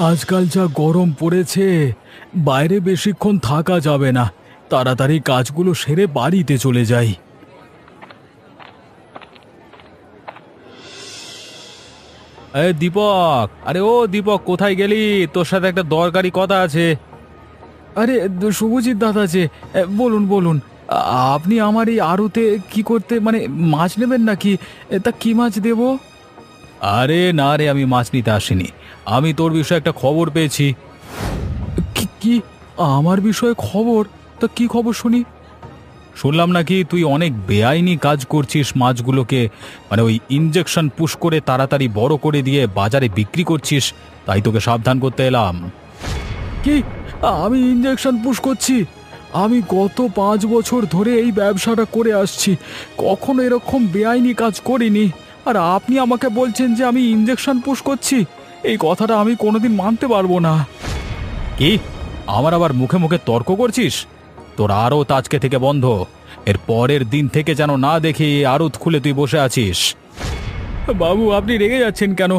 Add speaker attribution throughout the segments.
Speaker 1: আজকাল যা গরম পড়েছে, বাইরে বেশিক্ষণ থাকা যাবে না। তাড়াতাড়ি কাজগুলো সেরে বাড়িতে চলে যাই। দীপক, আরে ও দীপক, কোথায় গেলি? তোর সাথে একটা দরকারি কথা আছে। আরে শুভজিৎ দাদা যে, বলুন বলুন। আপনি আমার এই আড়তে কি করতে, মানে মাছ নেবেন নাকি? তা কি মাছ দেব? আরে না রে, আমি মাছ নিতে আসিনি। আমি তোর বিষয়ে একটা খবর পেয়েছি। কি কি? আমার বিষয়ে খবর? তা কি খবর শুনি? শুনলাম নাকি তুই অনেক বেআইনি কাজ করছিস মাছগুলোকে, মানে ওই ইঞ্জেকশন পুশ করে তাড়াতাড়ি বড় করে দিয়ে বাজারে বিক্রি করছিস। তাই তোকে সাবধান করতে এলাম। কি? আমি ইঞ্জেকশন পুশ করছি? আমি গত 5 বছর ধরে এই ব্যবসাটা করে আসছি, কখনো এরকম বেআইনি কাজ করিনি। আর আপনি আমাকে বলছেন যে আমি ইঞ্জেকশন পুশ করছি? এই কথাটা আমি কোনোদিন মানতে পারবো না। কি? আমার আবার মুখে মুখে তর্ক করছিস? তোর আড়ত আজকে থেকে বন্ধ। এর পরের দিন থেকে যেন না দেখি আড়ত খুলে তুই বসে আছিস। বাবু, আপনি রেগে যাচ্ছেন কেন?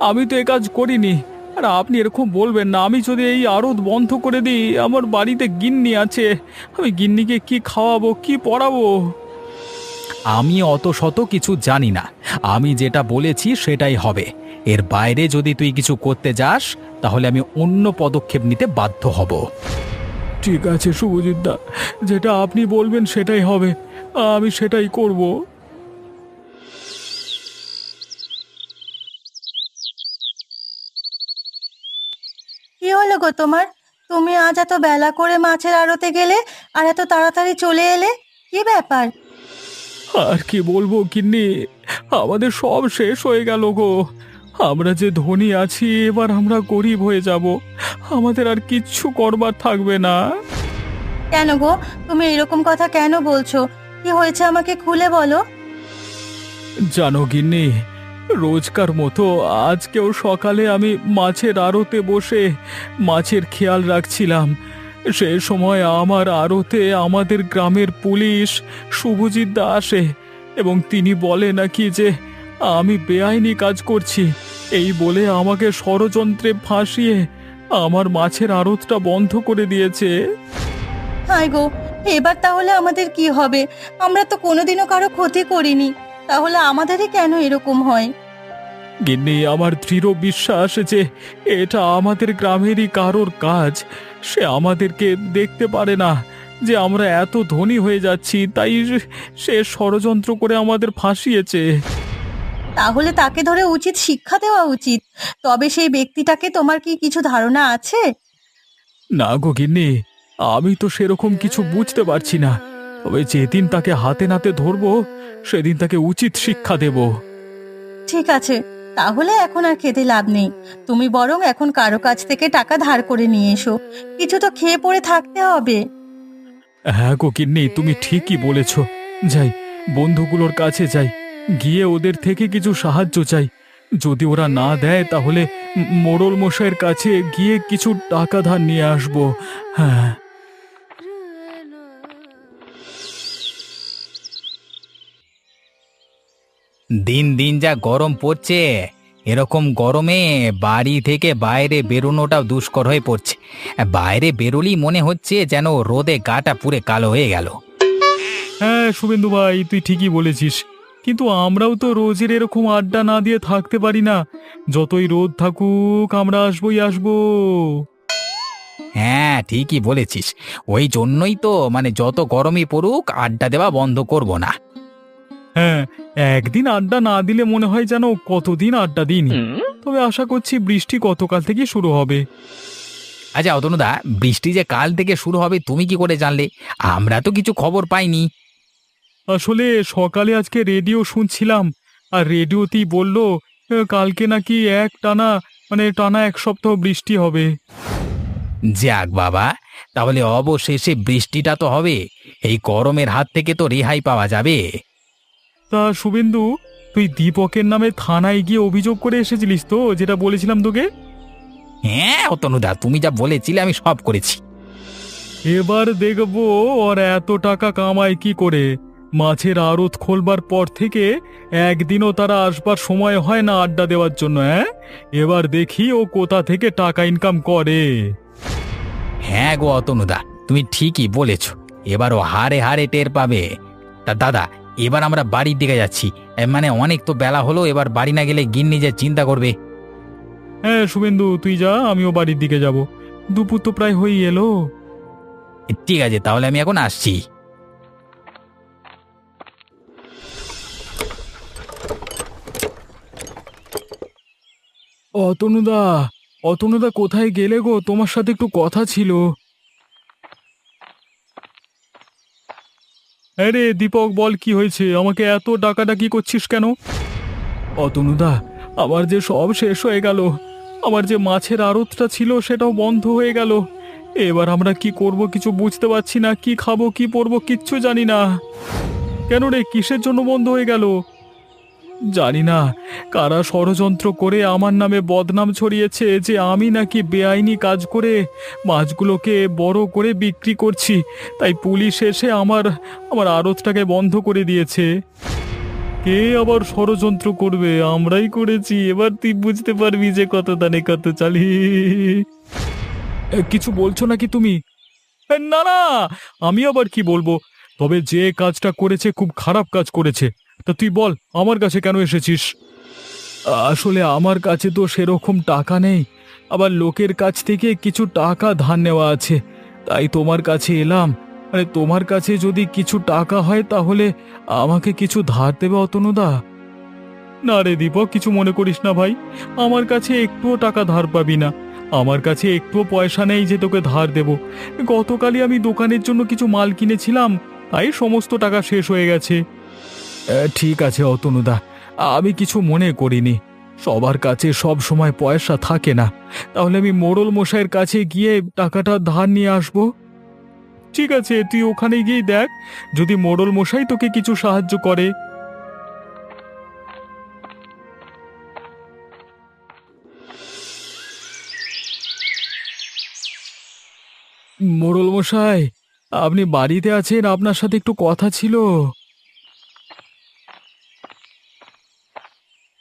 Speaker 1: আমি তো এ কাজ করিনি। আর আপনি এরকম বলবেন না। আমি যদি এই আড়ত বন্ধ করে দিই, আমার বাড়িতে গিন্নি আছে। আমি গিন্নিকে কি খাওয়াবো, কি পড়াবো? আমি অত শত কিছু জানি না। আমি যেটা বলেছি সেটাই হবে। এর বাইরে যদি তুই কিছু করতে যাস, তাহলে আমি অন্য পদক্ষেপ নিতে বাধ্য হব। ঠিক আছে শুভজিৎ দা, যেটা আপনি বলবেন সেটাই হবে। আমি সেটাই করব।
Speaker 2: কি হলো গো তোমার? তুমি আজ এত বেলা করে মাছের আড়তে গেলে আর এত তাড়াতাড়ি চলে এলে, কি ব্যাপার?
Speaker 1: আর কি বলবো গিন্নি, আমাদের সব শেষ হয়ে গেল গো। আমরা যে ধনী আছি, এবার আমরা গরিব হয়ে যাব। আমাদের আর কিচ্ছু করবার থাকবে না।
Speaker 2: কেন গো, তুমি এরকম কথা কেন বলছো? কি হয়েছে আমাকে খুলে বলো।
Speaker 1: জানো গিন্নি, রোজকার মতো আজকেও সকালে আমি মাছের আড়তে বসে মাছের খেয়াল রাখছিলাম। সে সময় আমার আড়তে আমাদের গ্রামের পুলিশ শুভজিৎ দা আসে এবং তিনি বলে নাকি যে আমি বেআইনি কাজ করছি। এই বলে আমাকে ষড়যন্ত্রে ফাঁসিয়ে আমার মাছের আড়তটা বন্ধ করে দিয়েছে।
Speaker 2: হায় গো, এবার তাহলে আমাদের কি হবে? আমরা তো কোনোদিনও কারো ক্ষতি করিনি, তাহলে আমাদেরই কেন এরকম হয়?
Speaker 1: গিন্নি, আমার দৃঢ় বিশ্বাস যে এটা আমাদের গ্রামেরই কারোর কাজ। সে আমাদেরকে দেখতে পারে না যে আমরা এত ধনী হয়ে যাচ্ছি, তাই সে ষড়যন্ত্র করে আমাদের ফাঁসিয়েছে।
Speaker 2: তাহলে তাকে ধরে উচিত শিক্ষা দেওয়া উচিত। তবে সেই ব্যক্তিটাকে তোমার কি কিছু ধারণা আছে?
Speaker 1: না গো গিন্নি, আমি তো সেরকম কিছু বুঝতে পারছি না। তবে যেদিন তাকে হাতে নাতে ধরবো, সেদিন তাকে উচিত শিক্ষা দেব।
Speaker 2: ঠিক আছে, তাহলে এখন আর খেতে লাভ নেই। তুমি বরং এখন কারো কাছ থেকে টাকা ধার করে নিয়ে এসো। কিছু তো খেয়ে পড়ে থাকতে হবে।
Speaker 1: হ্যাঁ গো গিন্নি, তুমি ঠিকই বলেছ। যাই, বন্ধুগুলোর কাছে যাই, গিয়ে ওদের থেকে কিছু সাহায্য চাই। যদি ওরা না দেয়, তাহলে মোড়ল মশাইয়ের কাছে গিয়ে কিছু টাকা ধার নিয়ে আসবো। হ্যাঁ।
Speaker 3: দিন দিন যা গরম পড়ছে, এরকম গরমে বাড়ি থেকে বাইরে বেরোনোটাও দুষ্কর হয়ে পড়ছে। বাইরে বেরোলেই মনে হচ্ছে যেন রোদে গাটা পুড়ে কালো হয়ে গেল।
Speaker 1: হ্যাঁ শুভেন্দু ভাই, তুই ঠিকই বলেছিস। কিন্তু আমরাও তো রোজের এরকম আড্ডা না দিয়ে থাকতে পারি না। যতই রোদ থাকুক, আমরা আসবোই আসবো।
Speaker 3: হ্যাঁ, ঠিকই বলেছিস। ওই জন্যই তো মানে যত গরমই পড়ুক আড্ডা দেওয়া বন্ধ করব না।
Speaker 1: হ্যাঁ, একদিন আড্ডা না দিলে মনে হয় যেন কতদিন আড্ডা দিইনি। তবে আশা করছি বৃষ্টি গতকাল থেকে শুরু হবে।
Speaker 3: আচ্ছা অতনুদা, বৃষ্টি যে কাল থেকে শুরু হবে তুমি কি করে জানলে? আমরা তো কিছু খবর পাইনি।
Speaker 1: আসলে সকালে আজকে রেডিও শুনছিলাম, আর রেডিওতেই বলল কালকে নাকি টানা 1 সপ্তাহ বৃষ্টি হবে।
Speaker 3: যাক বাবা, তাহলে অবশেষে বৃষ্টিটা তো হবে। এই গরমের হাত থেকে তো রেহাই পাওয়া যাবে।
Speaker 1: তা শুভেন্দু, তুই দীপকের নামে থানায় গিয়ে অভিযোগ করে এসেছিলিস তো, যেটা বলেছিলাম তোকে?
Speaker 3: হ্যাঁ অতনুদা, তুমি যা বলেছিলে আমি সব করেছি।
Speaker 1: এবার দেখবো ওর এত টাকা কামায় কি করে। মাছের আড়ত খোলবার পর থেকে একদিনও তারা আসবার সময় হয় না আড্ডা দেওয়ার জন্য। হ্যাঁ, এবার দেখি ও কোথা থেকে টাকা ইনকাম করে।
Speaker 3: হ্যাঁ গো অতনুদা, তুমি ঠিকই বলেছ। এবার ও হারে হারে টের পাবে। তা দাদা, এবার আমরা বাড়ির দিকে যাচ্ছি। মানে অনেক তো বেলা হলো, এবার বাড়ি না গেলে গিন্নি যে চিন্তা করবে।
Speaker 1: হ্যাঁ শুভেন্দু, তুই যা, আমিও বাড়ির দিকে যাব। দুপুর তো প্রায় হয়ে এলো।
Speaker 3: ঠিক আছে, তাহলে আমি এখন আসছি।
Speaker 1: অতনুদা, অতনুদা কোথায় গেলে গো? তোমার সাথে একটু কথা ছিল। আরে দীপক, বল কি হয়েছে? আমাকে এত ডাকাডাকি করছিস কেন? অতনুদা, আমার যে সব শেষ হয়ে গেল। আমার যে মাছের আড়তটা ছিল সেটাও বন্ধ হয়ে গেল। এবার আমরা কি করব কিছু বুঝতে পারছি না। কি খাবো, কি পরবো, কিচ্ছু জানি না। কেন রে, কিসের জন্য বন্ধ হয়ে গেল? জানি না। কারা ষড়যন্ত্র করে আমার নামে বদনাম ছড়িয়েছে যে আমি নাকি বেআইনি কাজ করে মাছগুলোকে বড় করে বিক্রি করছি। তাই পুলিশ এসে আমার আমার আড়তটাকে বন্ধ করে দিয়েছে। কে আবার ষড়যন্ত্র করবে? আমরাই করেছি। এবার তুই বুঝতে পারবি যে কত দানে কত চালি। কিছু বলছো নাকি তুমি? না না, আমি আবার কি বলবো? তবে যে কাজটা করেছে খুব খারাপ কাজ করেছে। তা তুই বল, আমার কাছে কেন এসেছিস? আসলে আমার কাছে তো সেরকম টাকা নেই। আবার লোকের কাছ থেকে কিছু টাকা ধার নেওয়া আছে। তাই তোমার কাছে এলাম। মানে তোমার কাছে যদি কিছু টাকা হয় তাহলে আমাকে কিছু ধার দেবে অতনুদা? না রে দীপক, কিছু মনে করিস না ভাই। আমার কাছে একটুও টাকা ধার পাবি না। আমার কাছে একটুও পয়সা নেই যে তোকে ধার দেব। গতকালই আমি দোকানের জন্য কিছু মাল কিনেছিলাম, তাই সমস্ত টাকা শেষ হয়ে গেছে। ঠিক আছে অতনুদা, আমি কিছু মনে করিনি। সবার কাছে সব সময় পয়সা থাকে না। তাহলে আমি মোড়ল মশাইয়ের কাছে গিয়ে টাকাটা ধার নিয়ে আসবো। ঠিক আছে, তুই ওখানে গিয়ে দেখ যদি মোড়ল মশাই তোকে কিছু সাহায্য করে। মোড়ল মশাই, আপনি বাড়িতে আছেন? আপনার সাথে একটু কথা ছিল।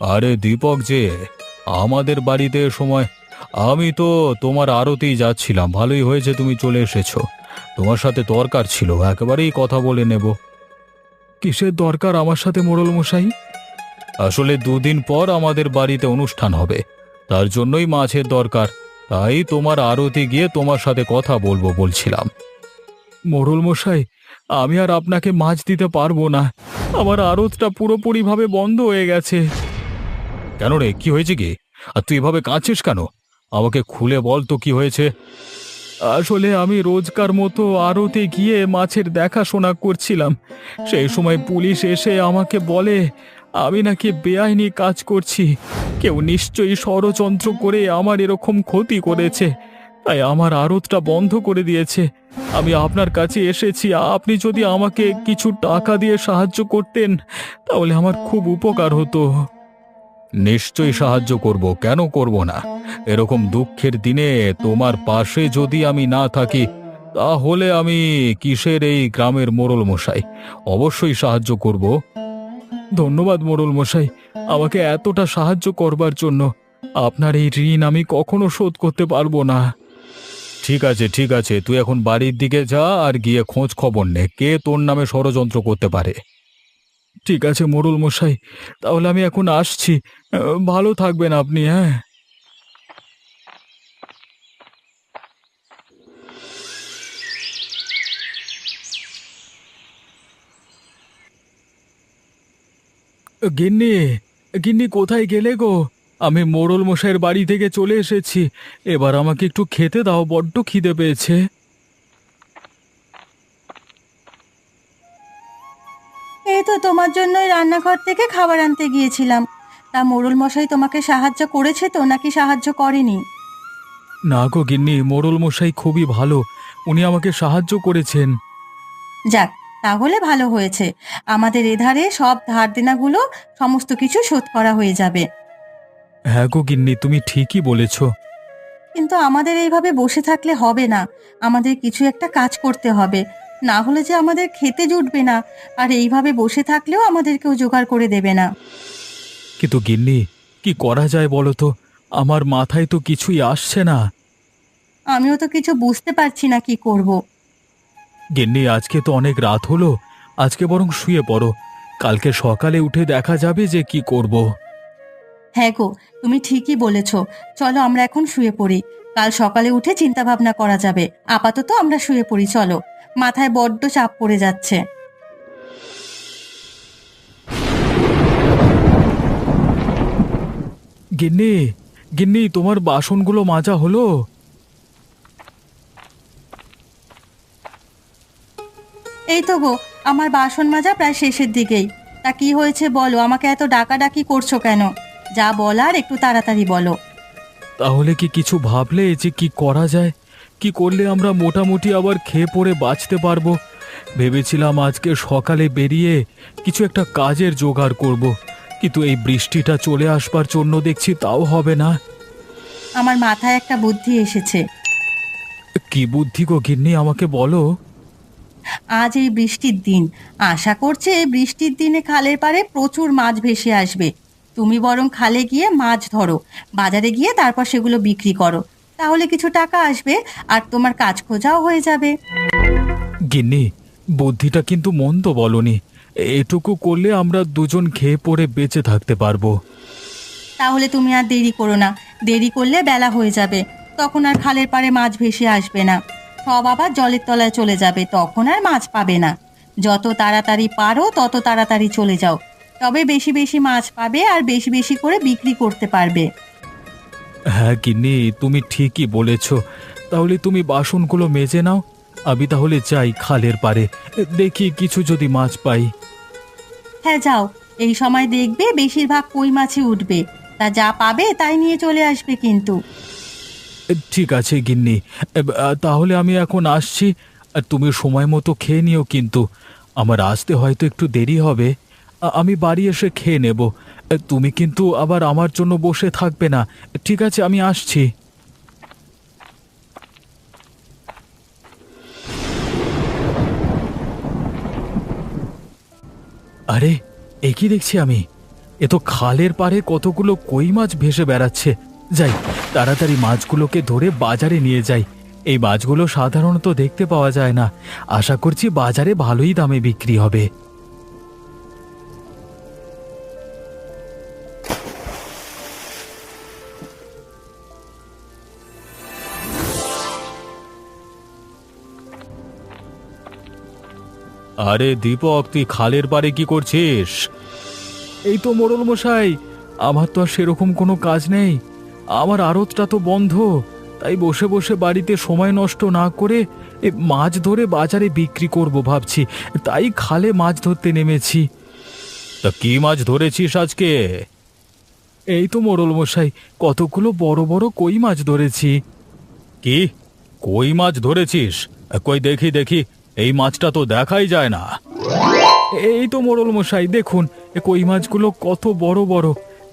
Speaker 1: আরে দীপক যে, আমাদের বাড়িতে এ সময়? আমি তো তোমার আড়তেই যাচ্ছিলাম। ভালোই হয়েছে তুমি চলে এসেছো। তোমার সাথে দরকার ছিল, একেবারেই কথা বলে নেব। কিসের দরকার আমার সাথে মোড়ল মশাই? আসলে দুদিন পর আমাদের বাড়িতে অনুষ্ঠান হবে, তার জন্যই মাছের দরকার। তাই তোমার আড়তে গিয়ে তোমার সাথে কথা বলবো বলছিলাম। মোড়ল মশাই, আমি আর আপনাকে মাছ দিতে পারবো না। আমার আড়তটা পুরোপুরিভাবে বন্ধ হয়ে গেছে। কেন রে, কি হয়েছে কি? আর তুই এভাবে কাঁদছিস কেন? আমাকে খুলে বল তো কি হয়েছে। আসলে আমি রোজকার মতো আড়তে গিয়ে মাছের দেখাশোনা করছিলাম। সেই সময় পুলিশ এসে আমাকে বলে আমি নাকি বেআইনি কাজ করছি। কেউ নিশ্চয়ই ষড়যন্ত্র করে আমার এরকম ক্ষতি করেছে। তাই আমার আড়তটা বন্ধ করে দিয়েছে। আমি আপনার কাছে এসেছি। আপনি যদি আমাকে কিছু টাকা দিয়ে সাহায্য করতেন তাহলে আমার খুব উপকার হতো। নিশ্চয়ই সাহায্য করব, কেন করব না? এরকম দুঃখের দিনে তোমার পাশে যদি আমি না থাকি তাহলে আমি কিসের এই গ্রামের মোড়ল মশাই? অবশ্যই সাহায্য করব। ধন্যবাদ মোড়ল মশাই, আমাকে এতটা সাহায্য করবার জন্য। আপনার এই ঋণ আমি কখনো শোধ করতে পারবো না। ঠিক আছে ঠিক আছে, তুই এখন বাড়ির দিকে যা আর গিয়ে খোঁজ খবর নে কে তোর নামে ষড়যন্ত্র করতে পারে। ঠিক আছে মোড়ল মশাই, তাহলে আমি এখন আসছি। ভালো থাকবেন আপনি। হ্যাঁ, গিন্নি, গিন্নি কোথায় গেলে গো? আমি মোড়ল মশাইয়ের বাড়ি থেকে চলে এসেছি। এবার আমাকে একটু খেতে দাও, বড্ড খিদে পেয়েছে।
Speaker 2: এই তো তোমার জন্যই রান্নাঘর থেকে খাবার আনতে গিয়েছিলাম। তা মোড়ল মশাই তোমাকে সাহায্য করেছে তো নাকি সাহায্য করেনি?
Speaker 1: না গো গিন্নি, মোড়ল মশাই খুবই ভালো। উনি আমাকে সাহায্য করেছেন।
Speaker 2: যাক, তাহলে ভালো হয়েছে। আমাদের এধারে সব ধার দেনাগুলো সমস্ত কিছু শোধ করা হয়ে যাবে।
Speaker 1: হ্যাঁ গো গিন্নি, তুমি ঠিকই বলেছ।
Speaker 2: কিন্তু আমাদের এইভাবে বসে থাকলে হবে না। আমাদের কিছু একটা কাজ করতে হবে। না হলে যে আমাদের খেতে জুটবে না, আর এইভাবে বসে থাকলেও আমাদের কেউ জোগাড় করে দেবে না।
Speaker 1: কিন্তু গিন্নি, কি করা যায় বলো তো? আমার মাথায় তো কিছুই আসছে না।
Speaker 2: আমিও তো কিছু বুঝতে পারছি না কি করব।
Speaker 1: গিন্নি, আজকে তো অনেক রাত হলো, আজকে বরং শুয়ে পড়ো। কালকে সকালে উঠে দেখা যাবে যে কি করব।
Speaker 2: হ্যাঁ গো, তুমি ঠিকই বলেছ। চলো আমরা এখন শুয়ে পড়ি, কাল সকালে উঠে চিন্তা ভাবনা করা যাবে। আপাতত আমরা শুয়ে পড়ি, চলো। মাথায় বড্ড চাপ পড়ে যাচ্ছে।
Speaker 1: গিন্নি, গিন্নি, তোমার বাসনগুলো মাজা হলো?
Speaker 2: এই তো গো, আমার বাসন মাজা প্রায় শেষের দিকেই। তা কি হয়েছে বলো, আমাকে এত ডাকাডাকি করছো কেন? যা বলার একটু তাড়াতাড়ি বলো।
Speaker 1: তাহলে কি কিছু ভাবলে যে কি করা যায়? কি করলে আমরা মোটামুটি আবার খেয়ে পড়ে বাঁচতে পারবো? ভেবেছিলাম আজকে সকালে বেরিয়ে কিছু একটা কাজের জোগাড় করব, কিন্তু এই বৃষ্টিটা চলে আসবার জন্য দেখছি তাও হবে না।
Speaker 2: আমার মাথায় একটা বুদ্ধি এসেছে।
Speaker 1: কি বুদ্ধি গো গিন্নি, আমাকে বলো।
Speaker 2: আজ এই বৃষ্টির দিন, আশা করছে এই বৃষ্টির দিনে খালের পাড়ে প্রচুর মাছ ভেসে আসবে। তুমি বরং খালে গিয়ে মাছ ধরো, বাজারে গিয়ে তারপর সেগুলো বিক্রি করো। তাহলে কিছু টাকা আসবে, আর তোমার কাজ খোঁজাও হয়ে যাবে।
Speaker 1: গিন্নি, বুদ্ধিটা কিন্তু মন্দ বলনি। এটুকু করলে আমরা দুজন খেয়ে পড়ে বেঁচে থাকতে পারবো।
Speaker 2: তাহলে তুমি আর দেরি করো না, দেরি করলে বেলা হয়ে যাবে। তখন আর খালের পাড়ে মাছ ভেসে আসবে না, সব আবার জলের তলায় চলে যাবে, তখন আর মাছ পাবে না। যত তাড়াতাড়ি পারো তত তাড়াতাড়ি চলে যাও, তবে বেশি বেশি মাছ পাবে আর বেশি বেশি করে বিক্রি করতে পারবে।
Speaker 1: হ্যাঁ গিন্নি, তুমি ঠিকই বলেছ। তাহলে তুমি বাসনগুলো মেজে নাও, আমি তাহলে যাই খালের পাড়ে, দেখি কিছু যদি মাছ পাই।
Speaker 2: হ্যাঁ যাও, এই সময় দেখবে বেশিরভাগ কই মাছই উঠবে। তা যা পাবে তাই নিয়ে চলে আসবে কিন্তু।
Speaker 1: ঠিক আছে গিন্নি, তাহলে আমি এখন আসছি। আর তুমি সময় মতো খেয়ে নিও কিন্তু, আমার আসতে হয়তো একটু দেরি হবে। আমি বাড়ি এসে খেয়ে নেব। তুমি কিন্তু আবার আমার জন্য বসে থাকবে না। ঠিক আছে, আমি আসছি। আরে, এ কি দেখছি আমি? এ তো খালের পাড়ে কতগুলো কই মাছ ভেসে বেড়াচ্ছে। যাই, তাড়াতাড়ি মাছগুলোকে ধরে বাজারে নিয়ে যাই। এই মাছগুলো সাধারণত দেখতে পাওয়া যায় না। আশা করছি বাজারে ভালোই দামে বিক্রি হবে। আরে দীপক, তুই খালের পাড়ে কি করছিস? এই তো মোড়ল মশাই, আমার তো আর সেরকম কোনো কাজ নেই। আমার আড়তটা তো বন্ধ, তাই বসে বসে বাড়িতে সময় নষ্ট না করে মাছ ধরে বাজারে বিক্রি করব ভাবছি, তাই খালে মাছ ধরতে নেমেছি। তা কি মাছ ধরেছিস আজকে? এই তো মোড়ল মশাই, কতগুলো বড় বড় কই মাছ ধরেছি। কি, কই মাছ ধরেছিস? কই দেখি দেখি, এই মাছটা তো দেখাই যায় না। এই তো মোড়ল মশাই, দেখুন কই মাছগুলো কত বড় বড়,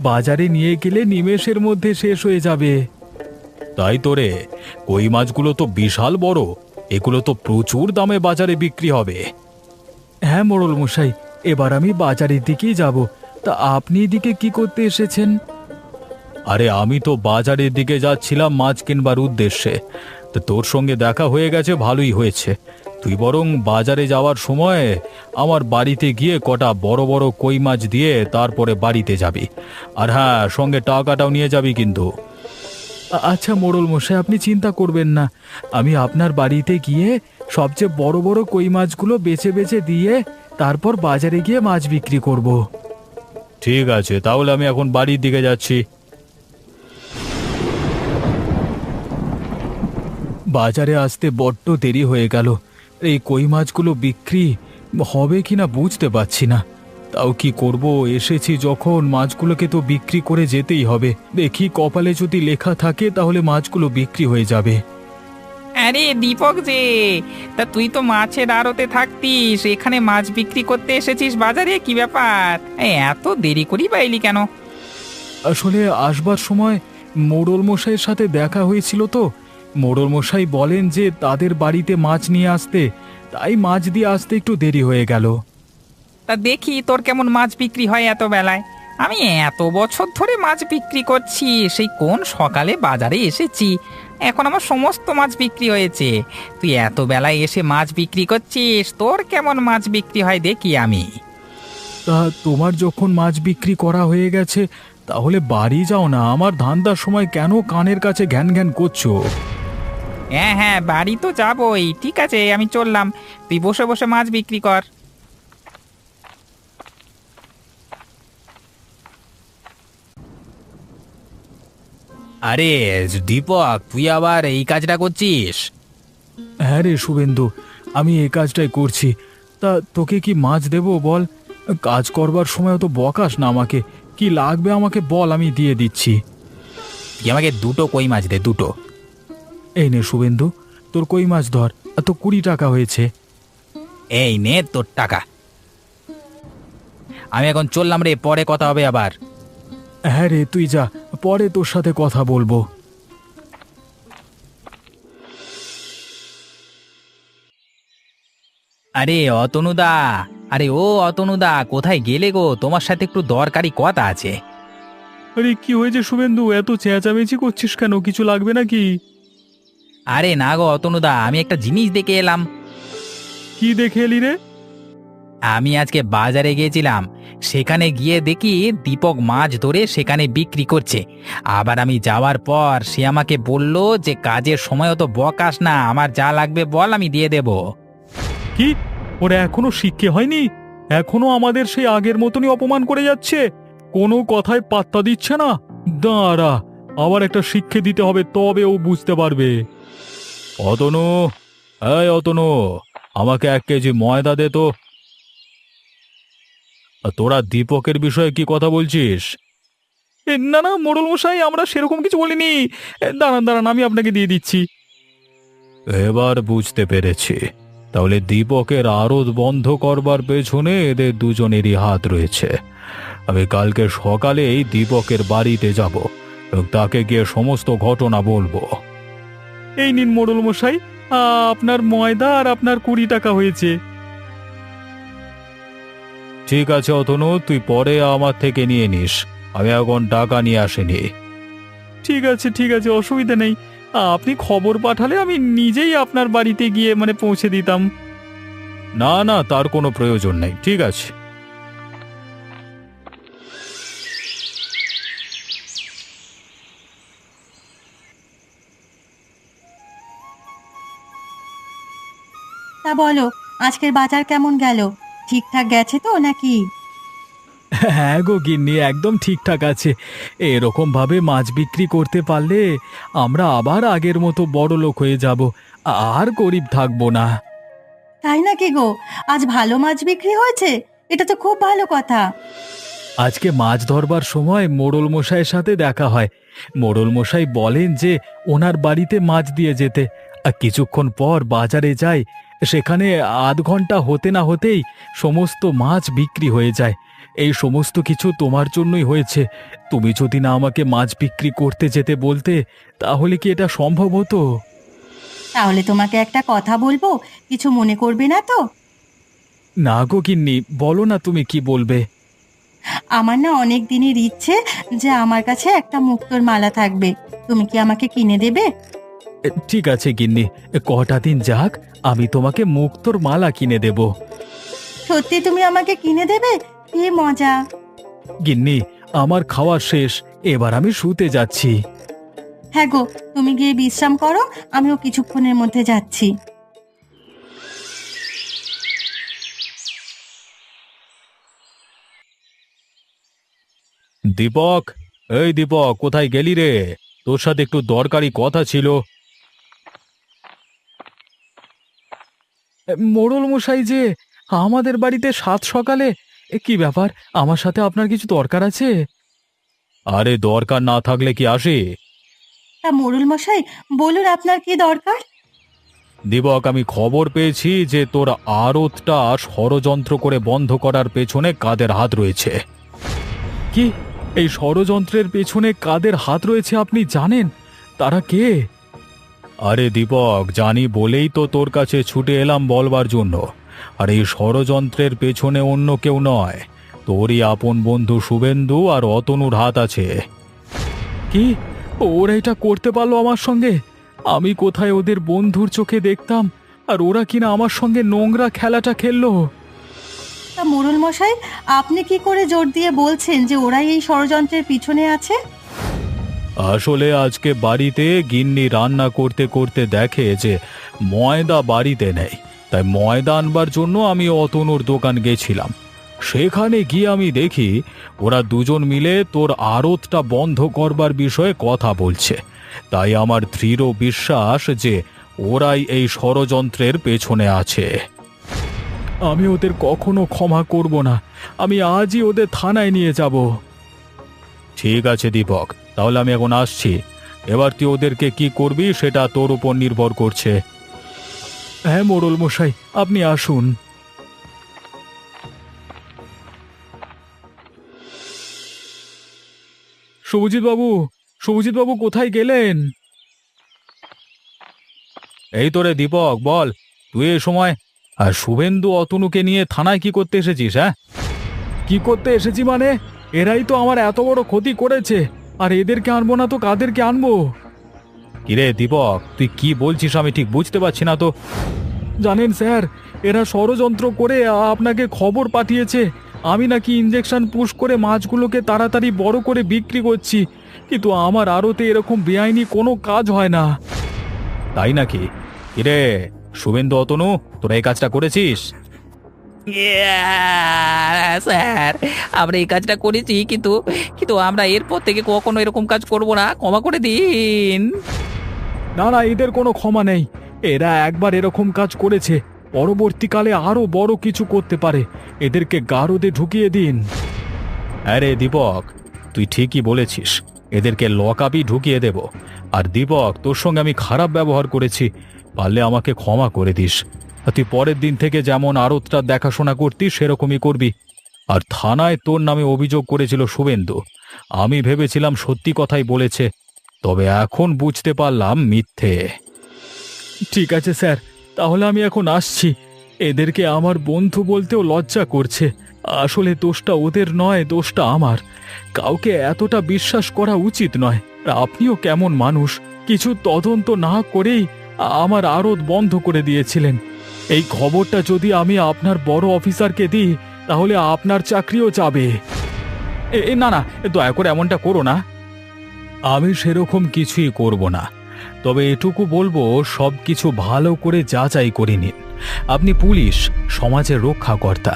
Speaker 1: বাজারে নিয়ে গেলে নিমেষের মধ্যে শেষ হয়ে যাবে। তাই তো রে, কই মাছগুলো তো বিশাল বড়, এগুলো তো প্রচুর দামে বাজারে বিক্রি হবে। হ্যাঁ মোড়ল মশাই, এবার আমি বাজারের দিকেই যাব। তা আপনি এদিকে কি করতে এসেছেন? আরে আমি তো বাজারের দিকে যাচ্ছিলাম মাছ কিনবার উদ্দেশ্যে। তো তোর সঙ্গে দেখা হয়ে গেছে, ভালোই হয়েছে। তুই বরং বাজারে যাওয়ার সময় আমার বাড়িতে গিয়ে কটা বড় বড় কই মাছ দিয়ে তারপরে বাড়িতে যাবি। আর হ্যাঁ, সঙ্গে টাকাটাও নিয়ে যাবি কিন্তু। আচ্ছা মোড়ল মশাই, আপনি চিন্তা করবেন না, আমি আপনার বাড়িতে গিয়ে সবচেয়ে বড় বড় কই মাছগুলো বেছে বেছে দিয়ে তারপর বাজারে গিয়ে মাছ বিক্রি করব। ঠিক আছে, তাহলে আমি এখন বাড়ির দিকে যাচ্ছি। বাজারে আসতে বড্ড দেরি হয়ে গেল। এই কই মাছগুলো বিক্রি হবে কিনা বুঝতে পারছি না। তাও কি করব, এসেছি যখন, মাছগুলোকে তো বিক্রি করে যেতেই হবে। দেখি কপালে যদি লেখা থাকে তাহলে মাছগুলো বিক্রি হয়ে যাবে।
Speaker 4: আরে দীপক যে, তা তুই তো মাছের আড়তে থাকতিস, এখানে মাছ বিক্রি করতে এসেছিস বাজারে, কি ব্যাপার? এত দেরি করি বাইলি কেন?
Speaker 1: আসলে আসবার সময় মোড়ল মশাইয়ের সাথে দেখা হয়েছিল তো। মোড়ল মশাই বলেন যে তাদের বাড়িতে মাছ নিয়ে আসতে, তাই মাছ দিয়ে আসতে একটু দেরি হয়ে গেল।
Speaker 4: তা দেখি তোর কেমন মাছ বিক্রি হয় এত বেলায়। আমি এত বছর ধরে মাছ বিক্রি করছি, সেই কোন সকালে বাজারে এসেছি, এখন আমার সমস্ত মাছ বিক্রি হয়েছে। তুই এত বেলায় এসে মাছ বিক্রি করছিস, তোর কেমন মাছ বিক্রি হয় দেখি আমি।
Speaker 1: তা তোমার যখন মাছ বিক্রি করা হয়ে গেছে তাহলে বাড়ি যাও না, আমার ধান্দার সময় কেন কানের কাছে ঘ্যান ঘ্যান করছো?
Speaker 4: হ্যাঁ হ্যাঁ, বাড়ি তো যাবই, ঠিক আছে আমি চললাম, তুই বসে বসে মাছ বিক্রি কর।
Speaker 3: আরে দীপক, তুই আবার এই কাজটা করছিস?
Speaker 1: হ্যাঁ রে শুভেন্দু, আমি এই কাজটাই করছি। তা তোকে কি মাছ দেবো বল? কাজ করবার সময় তো বকাস না আমাকে। কি লাগবে আমাকে বল, আমি দিয়ে দিচ্ছি।
Speaker 3: তুই আমাকে 2টো কই মাছ দে, 2টো।
Speaker 1: এই নে শুভেন্দু, তোর কই মাছ ধর। আর তো 20 টাকা হয়েছে।
Speaker 3: এই নে তোর টাকা। আমি এখন চললাম রে, পরে কথা হবে আবার।
Speaker 1: হ্যাঁ রে, তুই যা, পরে তোর সাথে কথা বলবো।
Speaker 3: আরে অতনুদা, আরে ও অতনুদা, কোথায় গেলে গো? তোমার সাথে একটু দরকারি কথা আছে।
Speaker 1: আরে কি হয়েছে শুভেন্দু, এত চেঁচামেচি করছিস কেন? কিছু লাগবে নাকি?
Speaker 3: আরে না গো অতনুদা, আমি একটা জিনিস দেখে এলাম।
Speaker 1: কি দেখে এলি রে?
Speaker 3: আমি আজকে বাজারে গিয়েছিলাম, সেখানে গিয়ে দেখি দীপক মাছ ধরে সেখানে বিক্রি করছে। আবার আমি যাওয়ার পর সে আমাকে বলল যে কাজের সময় তো বকাস না, আমার যা লাগবে বল, আমি দিয়ে দেব।
Speaker 1: কি, ওরা এখনো শিক্ষে হয়নি? এখনো আমাদের সেই আগের মতনই অপমান করে যাচ্ছে, কোনো কথায় পাত্তা দিচ্ছে না। দাঁড়া, আবার একটা শিক্ষে দিতে হবে, তবে ও বুঝতে পারবে। অতনু, এই অতনু, আমাকে 1 কেজি ময়দা দে তো। তোরা দীপকের বিষয়ে কি কথা বলছিস? না না মোড়ল মশাই, আমরা সেরকম কিছু বলিনি। দাঁড়ান দাঁড়ান, আমি আপনাকে দিয়ে দিচ্ছি। এবার বুঝতে পেরেছি, তাহলে দীপকের আড়ত বন্ধ করবার পেছনে এদের দুজনেরই হাত রয়েছে। আমি কালকে সকালেই দীপকের বাড়িতে যাব এবং তাকে গিয়ে সমস্ত ঘটনা বলবো। এই নিন মোড়ল মশাই, আপনার ময়দা আর আপনার 20 টাকা হয়েছে। ঠিক আছে অতনু, তুই পরে আমার থেকে নিয়ে নিস, আমি এখন টাকা নিয়ে আসিনি। ঠিক আছে ঠিক আছে, অসুবিধা নেই। আপনি খবর পাঠালে আমি নিজেই আপনার বাড়িতে গিয়ে পৌঁছে দিতাম। না না, তার কোনো প্রয়োজন নেই, ঠিক আছে।
Speaker 2: তা বলো, আজকের বাজার কেমন গেল? ঠিকঠাক গেছে তো নাকি?
Speaker 1: হ্যাঁ গো গিন্নি, একদম ঠিকঠাক আছে। এরকম ভাবে মাছ বিক্রি করতে পারলে আমরা আবার আগের মতো বড় লোক হয়ে যাব, আর গরিব থাকবো না।
Speaker 2: তাই নাকি গো? আজ ভালো মাছ বিক্রি হয়েছে, এটা তো খুব ভালো কথা।
Speaker 1: আজকে মাছ ধরবার সময় মোড়ল মশাইয়ের সাথে দেখা হয়। মোড়ল মশাই বলেন যে ওনার বাড়িতে মাছ দিয়ে যেতে। আর কিছুক্ষণ পর বাজারে যাই, সেখানে আধ ঘন্টা হতে না হতেই সমস্ত মাছ বিক্রি হয়ে যায়। এই সমস্ত কিছু তোমার জন্যই হয়েছে। তুমি যদি না আমাকে মাছ বিক্রি করতে যেতে বলতে, তাহলে কি এটা সম্ভব হতো?
Speaker 2: তাহলে তোমাকে একটা কথা বলবো, কিছু মনে করবে না তো?
Speaker 1: না গো গিন্নি, বলো না তুমি কি বলবে।
Speaker 2: আমার না অনেক দিনের ইচ্ছে যে আমার কাছে একটা মুক্তোর মালা থাকবে, তুমি কি আমাকে কিনে দেবে?
Speaker 1: ঠিক আছে গিন্নি, কটা দিন যাক, আমি তোমাকে মুক্তোর মালা কিনে দেব।
Speaker 2: সত্যি তুমি আমাকে কিনে দেবে? কি মজা!
Speaker 1: গিন্নি, আমার খাওয়া শেষ, এবার আমি শুতে যাচ্ছি।
Speaker 2: হ্যাঁ গো, তুমি গিয়ে বিশ্রাম করো, আমিও কিছুক্ষণের মধ্যে যাচ্ছি।
Speaker 1: দীপক, এই দীপক, কোথায় গেলি রে? তোর সাথে একটু দরকারি কথা ছিল। মোড়ল মশাই যে, আমাদের বাড়িতে সাত সকালে, কি ব্যাপার? আমার সাথে আপনার কিছু দরকার আছে? আরে দরকার না থাকলে কি আসে?
Speaker 2: তা মোড়ল মশাই, বলুন আপনার কি দরকার?
Speaker 1: দীপক, আমি খবর পেয়েছি যে তোর আড়তটা ষড়যন্ত্র করে বন্ধ করার পেছনে কাদের হাত রয়েছে। কি, এই ষড়যন্ত্রের পেছনে কাদের হাত রয়েছে আপনি জানেন? তারা কে? আরে দীপক, জানি বলেই তো তোর কাছে ছুটে এলাম বলবার জন্য। আর এই ষড়যন্ত্রের পেছনে অন্য কেউ নয়, তোরই আপন বন্ধু শুভেন্দু আর অতনুর হাত আছে। কি? ওরা এটা করতে পারলো আমার সঙ্গে? আমি কোথায় ওদের বন্ধুর চোখে দেখতাম, আর ওরা কিনা আমার সঙ্গে নোংরা খেলাটা খেললো।
Speaker 2: তা মোড়ল মশাই, আপনি কি করে জোর দিয়ে বলছেন যে ওরাই এই ষড়যন্ত্রের পিছনে আছে?
Speaker 1: আসলে আজকে বাড়িতে গিন্নি রান্না করতে করতে দেখে যে ময়দা বাড়িতে নেই, তাই ময়দা আনবার জন্য আমি অতনুর দোকান গেছিলাম। সেখানে গিয়ে আমি দেখি ওরা দুজন মিলে তোর আড়তটা বন্ধ করবার বিষয়ে কথা বলছে। তাই আমার দৃঢ় বিশ্বাস যে ওরাই এই ষড়যন্ত্রের পেছনে আছে। আমি ওদের কখনো ক্ষমা করব না। আমি আজই ওদের থানায় নিয়ে যাব। ঠিক আছে দীপক, তাহলে আমি এখন আসছি। এবার তুই ওদেরকে কি করবি সেটা তোর উপর নির্ভর করছে। হ্যাঁ মোড়ল মশাই, আপনি আসুন। শুভজিৎ বাবু, শুভজিৎ বাবু কোথায় গেলেন? এই তো রে দীপক, বল তুই এ সময় আর শুভেন্দু অতনুকে নিয়ে থানায় কি করতে এসেছিস? হ্যাঁ, কি করতে এসেছি মানে? এরাই তো আমার এত বড় ক্ষতি করেছে, আর এদেরকে আনবো না তো কাদেরকে আনবো? কিরে দীপক, তুই কি বলছিস আমি ঠিক বুঝতে পারছি না তো। জানেন স্যার, এরা ষড়যন্ত্র করে আপনাকে খবর পাঠিয়েছে আমি নাকি ইঞ্জেকশন পুশ করে মাছগুলোকে তাড়াতাড়ি বড় করে বিক্রি করছি, কিন্তু আমার আড়তে এরকম বেআইনি কোনো কাজ হয় না। তাই নাকি? কিরে শুভেন্দু অতনু, তোরা এই কাজটা করেছিস?
Speaker 4: স্যার, আমরা এই কাজটা করেছি, কিন্তু কিন্তু আমরা এরপর থেকে কখনো এরকম কাজ করব না, ক্ষমা করে দিন।
Speaker 1: না না, এদের কোনো ক্ষমা নেই। এরা একবার এরকম কাজ করেছে, পরবর্তীকালে আরো বড় কিছু করতে পারে। এদেরকে গারদে ঢুকিয়ে দিন। আরে দীপক, তুই ঠিকই বলেছিস, এদেরকে লকআপই ঢুকিয়ে দেব। আর দীপক, তোর সঙ্গে আমি খারাপ ব্যবহার করেছি, পারলে আমাকে ক্ষমা করে দিস। আর তুই পরের দিন থেকে যেমন আড়তটা দেখাশোনা করতিস সেরকমই করবি। আর থানায় তোর নামে অভিযোগ করেছিল শুভেন্দু, আমি ভেবেছিলাম সত্যি কথাই বলেছে, তবে এখন বুঝতে পারলাম মিথ্যে। ঠিক আছে স্যার, তাহলে আমি এখন আসছি। এদেরকে আমার বন্ধু বলতেও লজ্জা করছে। আসলে দোষটা ওদের নয়, দোষটা আমার। কাউকে এতটা বিশ্বাস করা উচিত নয়। আর আপনিও কেমন মানুষ, কিছু তদন্ত না করেই আমার আড়ত বন্ধ করে দিয়েছিলেন। এই খবরটা যদি আমি আপনার বড় অফিসারকে দিই, তাহলে আপনার চাকরিও যাবে। না না, দয়া করে এমনটা করো না। আমি সেরকম কিছুই করব না, তবে এটুকু বলবো সব কিছু ভালো করে যাচাই করে নিন। আপনি পুলিশ, সমাজের রক্ষাকর্তা।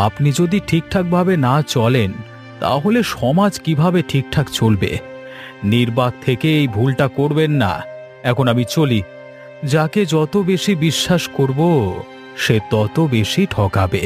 Speaker 1: আপনি যদি ঠিকঠাকভাবে না চলেন, তাহলে সমাজ কিভাবে ঠিকঠাক চলবে? নির্বাক থেকে এই ভুলটা করবেন না। এখন আমি চলি। যাকে যত বেশি বিশ্বাস করব, সে তত বেশি ঠকাবে।